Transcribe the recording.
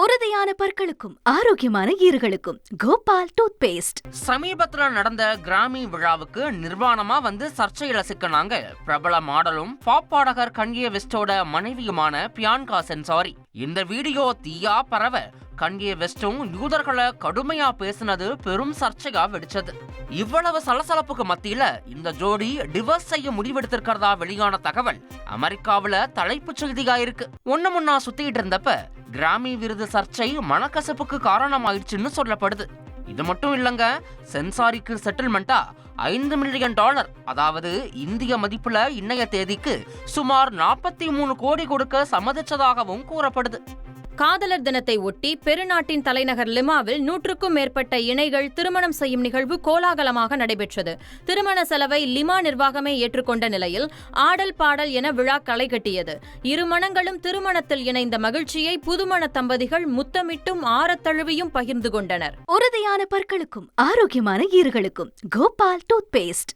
உறுதியான பற்களுக்கும் ஆரோக்கியமான ஈறுகளுக்கும் Gopal tooth paste. சமீபத்துல நடந்த கிராமி விழாவுக்கு நிர்வாணமா வந்து சர்ச்சையில சிக்கினாங்க பிரபல மாடலும் பாப் பாடகர் கன்யே வெஸ்டோட மனைவியுமான பியான்கா சென்சாரி. இந்த வீடியோ தீயா பரவ கன்யே வெஸ்டும் யூதர்களை கடுமையா பேசினது பெரும் சர்ச்சையா வெடிச்சது. இவ்வளவு சலசலப்புக்கு மத்தியில இந்த ஜோடி டிவோர்ஸ் செய்ய முடிவெடுத்திருக்கிறதா வெளியான தகவல் அமெரிக்காவுல தலைப்புச் செய்தியா இருக்கு. முன்னா சுத்திட்டு இருந்தப்ப கிராமி விருது சர்ச்சை மனக்கசப்புக்கு காரணமாயிடுச்சுன்னு சொல்லப்படுது. இது மட்டும் இல்லங்க, சென்சாரிக்கு செட்டில்மெண்டா $5 மில்லியன், அதாவது இந்திய மதிப்புல இன்னைய தேதிக்கு சுமார் 43 கோடி கொடுக்க சம்மதிச்சதாகவும் கூறப்படுது. காதலர் தினத்தை ஒட்டி பெருநாட்டின் தலைநகர் லிமாவில் 100க்கும் மேற்பட்ட இணைகள் திருமணம் செய்யும் நிகழ்வு கோலாகலமாக நடைபெற்றது. திருமண செலவை லிமா நிர்வாகமே ஏற்றுக்கொண்ட நிலையில் ஆடல் பாடல் என விழா களை கட்டியது. இரு மணங்களும் திருமணத்தில் இணைந்த மகிழ்ச்சியை புதுமண தம்பதிகள் முத்தமிட்டும் ஆரத்தழுவியும் பகிர்ந்து கொண்டனர். உறுதியான பற்களுக்கும் ஆரோக்கியமான ஈறுகளுக்கும் கோபால் டூத் பேஸ்ட்.